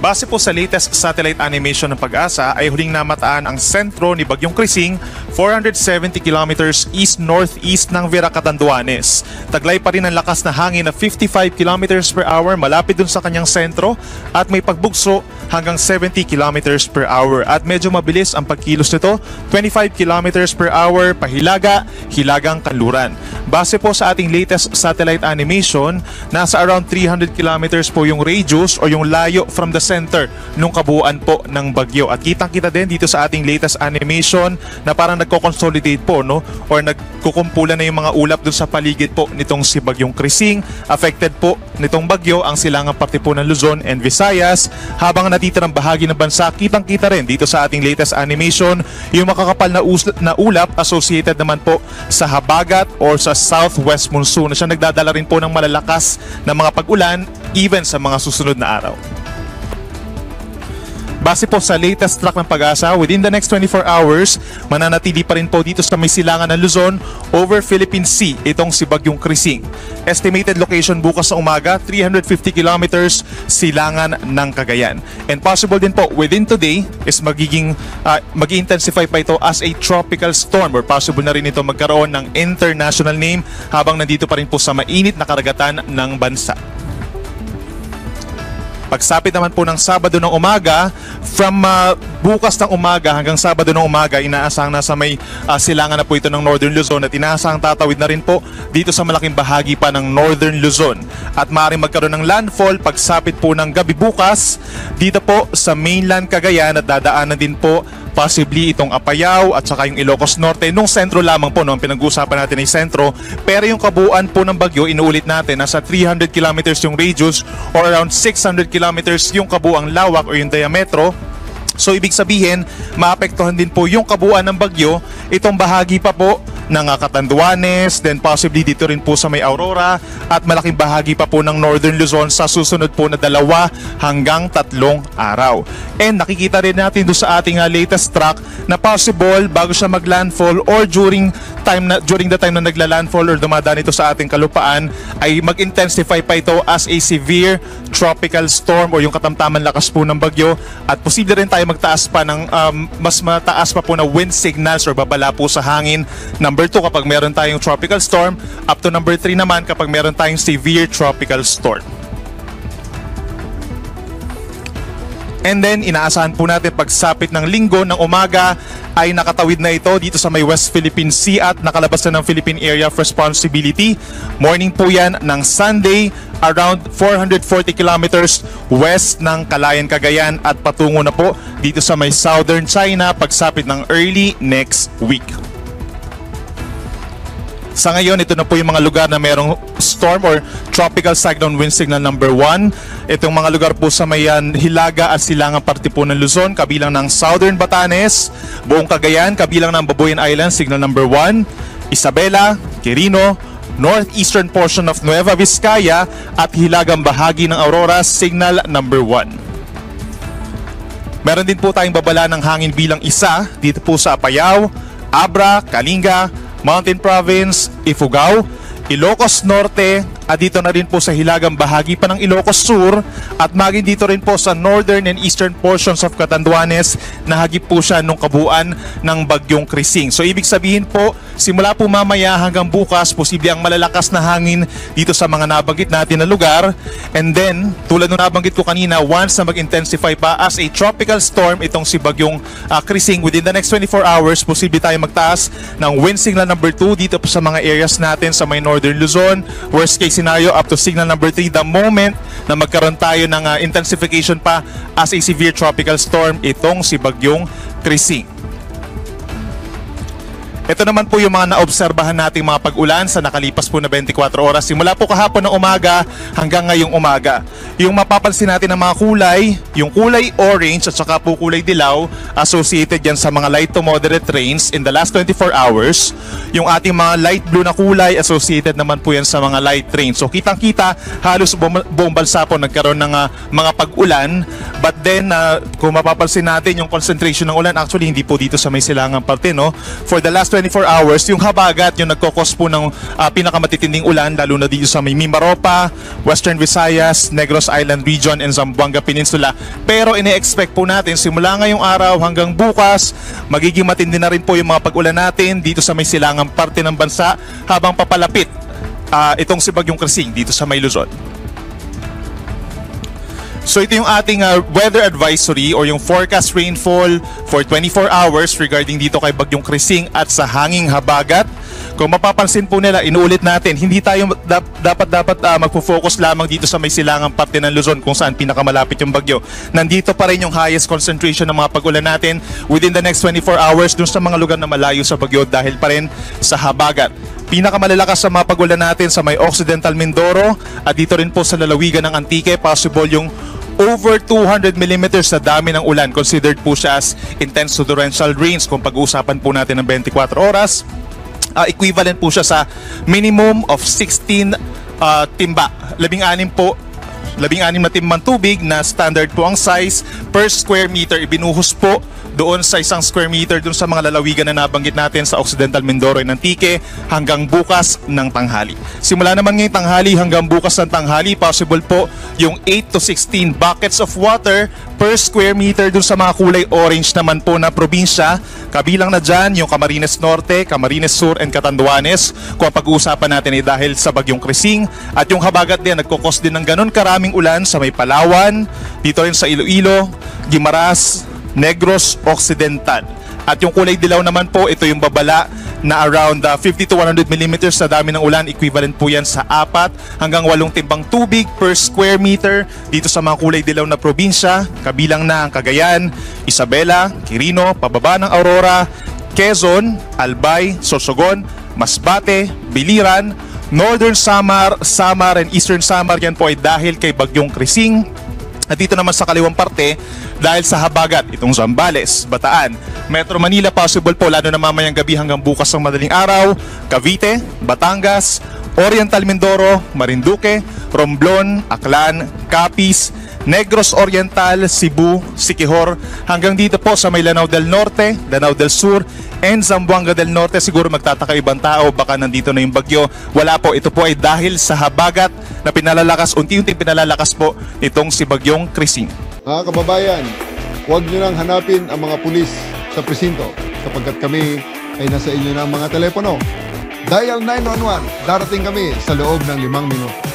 Base po sa latest satellite animation ng Pag-asa ay huling namataan ang sentro ni Bagyong Krising 470 kilometers east-northeast ng Vera Catanduanes. Taglay pa rin ang lakas na hangin na 55 kilometers per hour malapit dun sa kanyang sentro at may pagbugso hanggang 70 kilometers per hour at medyo mabilis ang pagkilos nito, 25 kilometers per hour pahilaga, hilagang kanluran. Base po sa ating latest satellite animation, nasa around 300 kilometers po yung radius o yung layo from the center nung kabuuan po ng bagyo. At kitang-kita din dito sa ating latest animation na parang nagko-consolidate po, no? Or nagkukumpulan na yung mga ulap dun sa paligid po nitong si Bagyong Krising. Affected po nitong bagyo ang silangang parte po ng Luzon and Visayas, habang natitirang bahagi ng bansa, kitang-kita rin dito sa ating latest animation yung makakapal na ulap associated naman po sa habagat or sa southwest monsoon na siya nagdadala rin po ng malalakas na mga pag-ulan even sa mga susunod na araw. Base po sa latest track ng Pag-asa, within the next 24 hours, mananatili pa rin po dito sa may silangan ng Luzon over Philippine Sea itong si Bagyong Krising. Estimated location bukas sa umaga, 350 kilometers silangan ng Cagayan. And possible din po within today is mag-intensify pa ito as a tropical storm or possible na rin ito magkaroon ng international name habang nandito pa rin po sa mainit na karagatan ng bansa. Pagsapit naman po ng Sabado ng umaga, from bukas ng umaga hanggang Sabado ng umaga, inaasang nasa may silangan na po ito ng Northern Luzon at inaasang tatawid na rin po dito sa malaking bahagi pa ng Northern Luzon. At maaaring magkaroon ng landfall pagsapit po ng gabi bukas dito po sa mainland Cagayan at dadaanan din po possibly itong Apayao at saka yung Ilocos Norte. Nung sentro lamang po, no, ang pinag-uusapan natin ay sentro, pero yung kabuuan po ng bagyo, inuulit natin, nasa 300 kilometers yung radius or around 600 kilometers yung kabuuang lawak o yung diametro. So ibig sabihin, maapektuhan din po yung kabuuan ng bagyo, itong bahagi pa po ng Catanduanes, then possibly dito rin po sa may Aurora at malaking bahagi pa po ng Northern Luzon sa susunod po na 2 hanggang 3 araw. And nakikita rin natin doon sa ating latest track na possible bago siya maglandfall or during the time na nagla-landfall or dumadaan ito sa ating kalupaan ay mag-intensify pa ito as a severe tropical storm o yung katamtaman lakas po ng bagyo at posible rin tayo magtaas pa ng mas mataas pa po na wind signals or babala po sa hangin. Number 2 kapag meron tayong tropical storm, up to number 3 naman kapag meron tayong severe tropical storm. And then inaasahan po natin pagsapit ng Linggo ng umaga ay nakatawid na ito dito sa may West Philippine Sea at nakalabas na ng Philippine Area of Responsibility. Morning po yan ng Sunday around 440 kilometers west ng Calayan, Cagayan at patungo na po dito sa may Southern China pagsapit ng early next week. Sa ngayon, ito na po yung mga lugar na merong storm or tropical cyclone wind signal number 1. Itong mga lugar po sa may hilaga at silangang parte po ng Luzon, kabilang ng Southern Batanes, buong Cagayan, kabilang ng Babuyan Island, signal number 1, Isabela, Quirino, northeastern portion of Nueva Vizcaya at hilagang bahagi ng Aurora, signal number 1. Meron din po tayong babala ng hangin bilang 1 dito po sa Apayao, Abra, Kalinga, Mountain Province, Ifugao, Ilocos Norte at dito na rin po sa hilagang bahagi pa ng Ilocos Sur at maging dito rin po sa northern and eastern portions of Catanduanes na hagip po siya nung kabuuan ng Bagyong Krising. So ibig sabihin po, simula po mamaya hanggang bukas, posible ang malalakas na hangin dito sa mga nabanggit natin na lugar. And then, tulad nung nabanggit ko kanina, once na mag-intensify pa as a tropical storm itong si Bagyong Krising, within the next 24 hours, posible tayo magtaas ng wind signal number 2 dito po sa mga areas natin sa may Northern Luzon. Worst case scenario up to signal number 3 the moment na magkaroon tayo ng intensification pa as a severe tropical storm itong si Bagyong Krising. Ito naman po yung mga naobserbahan nating mga pag-ulan sa nakalipas po na 24 oras. Simula po kahapon ng umaga hanggang ngayong umaga. Yung mapapansin natin ng mga kulay, yung kulay orange at saka po kulay dilaw, associated yan sa mga light to moderate rains in the last 24 hours. Yung ating mga light blue na kulay, associated naman po yan sa mga light rains. So kitang-kita, halos buong bansa po nagkaroon ng mga pag-ulan. But then, kung mapapansin natin yung concentration ng ulan, actually hindi po dito sa may silangang parte, no? For the last 24 hours, yung habagat yung nagkokos po ng pinakamatitinding ulan, lalo na dito sa may Mimaropa, Western Visayas, Negros Island Region, and Zamboanga Peninsula. Pero ine-expect po natin simula ngayong araw hanggang bukas, magiging matindi na rin po yung mga pag-ulan natin dito sa may silangang parte ng bansa habang papalapit itong si Bagyong Krising dito sa may Luzon. So ito yung ating weather advisory or yung forecast rainfall for 24 hours regarding dito kay Bagyong Krising at sa hanging habagat. Kung mapapansin po nila, inuulit natin, hindi tayo dapat magpo-focus lamang dito sa may silangang parte ng Luzon kung saan pinakamalapit yung bagyo. Nandito pa rin yung highest concentration ng mga pag-ulan natin within the next 24 hours dun sa mga lugar na malayo sa bagyo dahil pa rin sa habagat. Pinakamalalakas sa mga pag-ulan natin sa may Occidental Mindoro at dito rin po sa lalawigan ng Antique, possible yung over 200 millimeters na dami ng ulan. Considered po siya as intense to torrential rains kung pag-uusapan po natin ng 24 oras. Equivalent po siya sa minimum of 16 timba. 16 na timbang tubig na standard po ang size per square meter. Ibinuhos po doon sa isang square meter doon sa mga lalawigan na nabanggit natin sa Occidental Mindoro and Antique hanggang bukas ng tanghali. Simula naman ngayong tanghali hanggang bukas ng tanghali, possible po yung 8 to 16 buckets of water per square meter doon sa mga kulay orange naman po na probinsya. Kabilang na dyan yung Camarines Norte, Camarines Sur, and Catanduanes. Kung pag-uusapan natin ay dahil sa Bagyong Krising at yung habagat din, nagkukos din ng ganun karaming ulan sa may Palawan, dito rin sa Iloilo, Guimaras, Negros Occidental. At yung kulay dilaw naman po, ito yung babala na around 50 to 100 millimeters na dami ng ulan. Equivalent po yan sa 4 hanggang 8 timbang tubig per square meter dito sa mga kulay dilaw na probinsya. Kabilang na ang Cagayan, Isabela, Quirino, pababa ng Aurora, Quezon, Albay, Sorsogon, Masbate, Biliran, Northern Samar, and Eastern Samar. Yan po ay dahil kay Bagyong Krising. At dito naman sa kaliwang parte, dahil sa habagat, itong Zambales, Bataan, Metro Manila, possible po lalo na mamayang gabi hanggang bukas ng madaling araw, Cavite, Batangas, Oriental Mindoro, Marinduque, Romblon, Aklan, Capiz, Negros Oriental, Cebu, Siquijor, hanggang dito po sa may Lanao del Norte, Lanao del Sur, and Zamboanga del Norte. Siguro magtataka-ibang tao, baka nandito na yung bagyo. Wala po, ito po ay dahil sa habagat na pinalalakas, unti-unting pinalalakas po itong si Bagyong Krising. Mga kababayan, huwag nyo nang hanapin ang mga pulis sa presinto sapagkat kami ay nasa inyo ng mga telepono. Dial 911, darating kami sa loob ng 5 minuto.